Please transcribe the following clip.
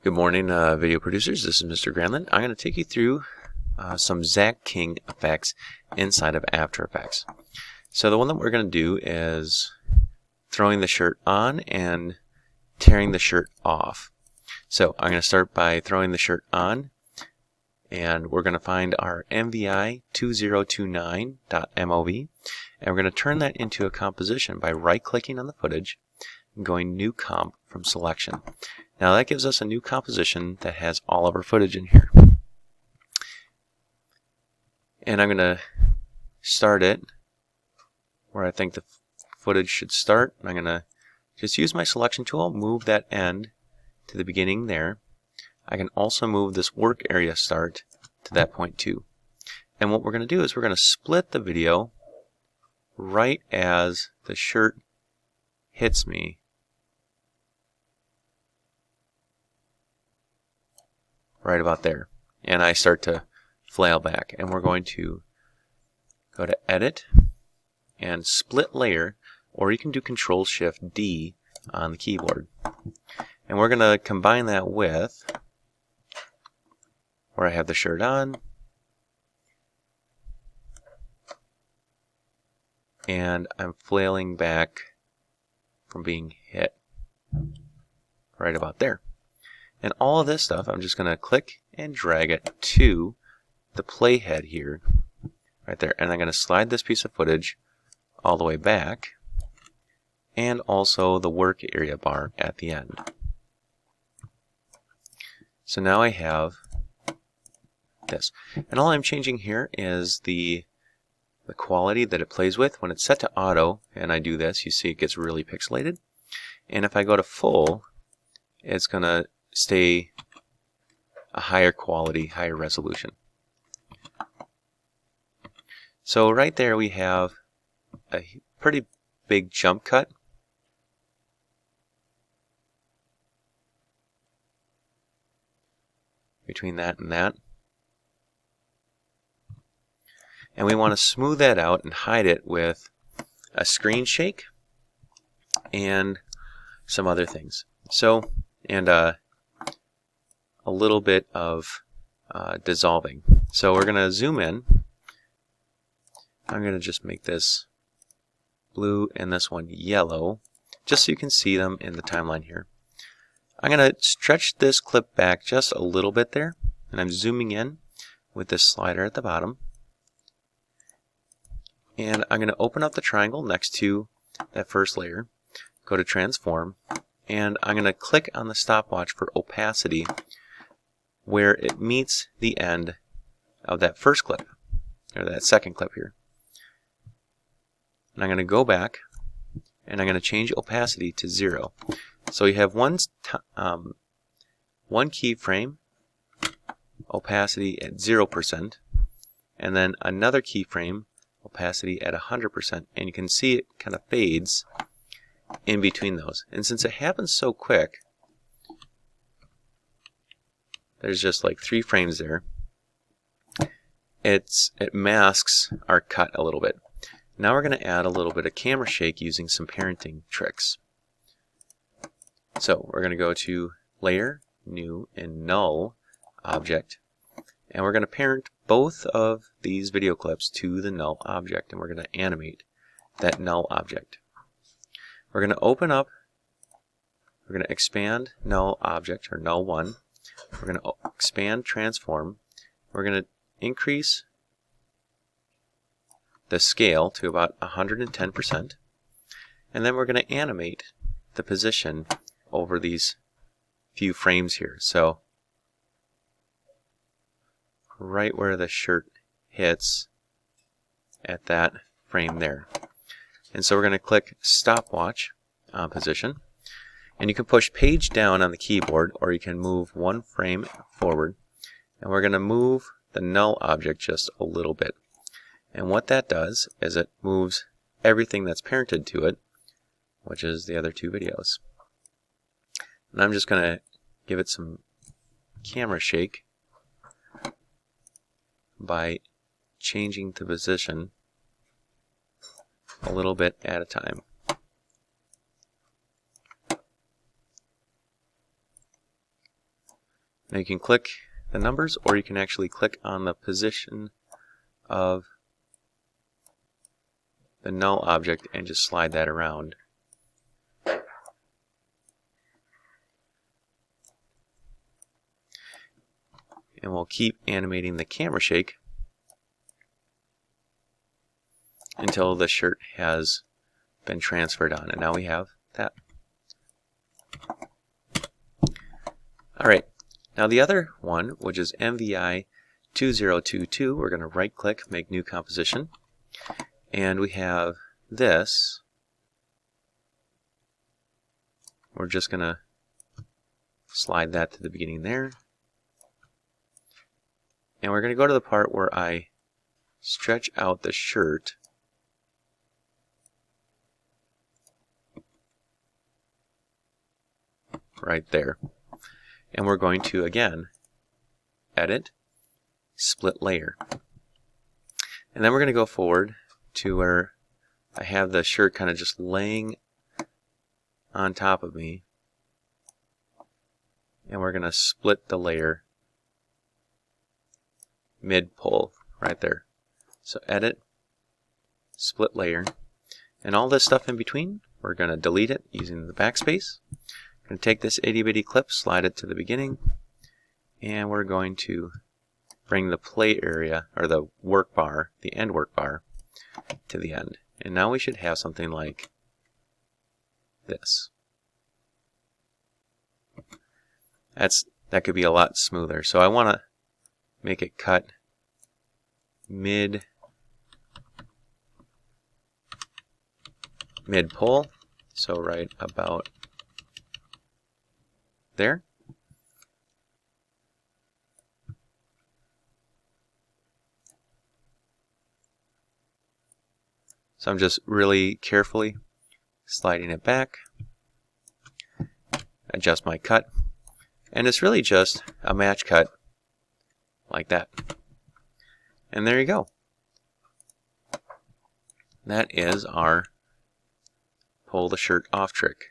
Good morning, video producers. This is Mr. Granlund. I'm going to take you through some Zach King effects inside of After Effects. So the one that we're going to do is throwing the shirt on and tearing the shirt off. So I'm going to start by throwing the shirt on, and we're going to find our MVI 2029.mov, and we're going to turn that into a composition by right-clicking on the footage and going New Comp from Selection. Now that gives us a new composition that has all of our footage in here. And I'm going to start it where I think the footage should start. I'm going to just use my selection tool, move that end to the beginning there. I can also move this work area start to that point too. And what we're going to do is we're going to split the video right as the shirt hits me. Right about there, and I start to flail back, and we're going to go to Edit and Split Layer, or you can do Control-Shift-D on the keyboard, and we're going to combine that with where I have the shirt on, and I'm flailing back from being hit right about there. And all of this stuff, I'm just going to click and drag it to the playhead here, right there. And I'm going to slide this piece of footage all the way back, and also the work area bar at the end. So now I have this. And all I'm changing here is the quality that it plays with. When it's set to auto, and I do this, you see it gets really pixelated. And if I go to full, it's going to stay a higher quality, higher resolution. So right there we have a pretty big jump cut. Between that and that. And we want to smooth that out and hide it with a screen shake and some other things. So, and a little bit of dissolving. So we're going to zoom in. I'm going to just make this blue and this one yellow, just so you can see them in the timeline here. I'm going to stretch this clip back just a little bit there, and I'm zooming in with this slider at the bottom. And I'm going to open up the triangle next to that first layer, go to Transform, and I'm going to click on the stopwatch for opacity where it meets the end of that first clip, or that second clip here. And I'm going to go back, and I'm going to change opacity to 0. So you have one keyframe opacity at 0%, and then another keyframe opacity at 100%, and you can see it kind of fades in between those. And since it happens so quick, there's just like 3 frames there, it masks our cut a little bit. Now we're going to add a little bit of camera shake using some parenting tricks. So we're going to go to Layer, New, and Null Object, and we're going to parent both of these video clips to the null object, and we're going to animate that null object. We're going to open up, we're going to expand null object, or null 1. We're going to expand transform. We're going to increase the scale to about 110%. And then we're going to animate the position over these few frames here. So right where the shirt hits at that frame there. And so we're going to click stopwatch on position. And you can push page down on the keyboard, or you can move 1 frame forward. And we're going to move the null object just a little bit. And what that does is it moves everything that's parented to it, which is the other 2 videos. And I'm just going to give it some camera shake by changing the position a little bit at a time. Now you can click the numbers, or you can actually click on the position of the null object and just slide that around. And we'll keep animating the camera shake until the shirt has been transferred on. And now we have that. Alright, now the other one, which is MVI 2022, we're going to right click, make new composition. And we have this. We're just going to slide that to the beginning there. And we're going to go to the part where I stretch out the shirt. Right there. And we're going to, again, edit, split layer. And then we're going to go forward to where I have the shirt kind of just laying on top of me. And we're going to split the layer mid-pull right there. So edit, split layer. And all this stuff in between, we're going to delete it using the backspace. I'm going to take this itty bitty clip, slide it to the beginning, and we're going to bring the play area, or the work bar, the end work bar, to the end. And now we should have something like this. That could be a lot smoother. So I want to make it cut mid-pull, so right about there. So I'm just really carefully sliding it back, adjust my cut, and it's really just a match cut like that. And there you go. That is our pull the shirt off trick.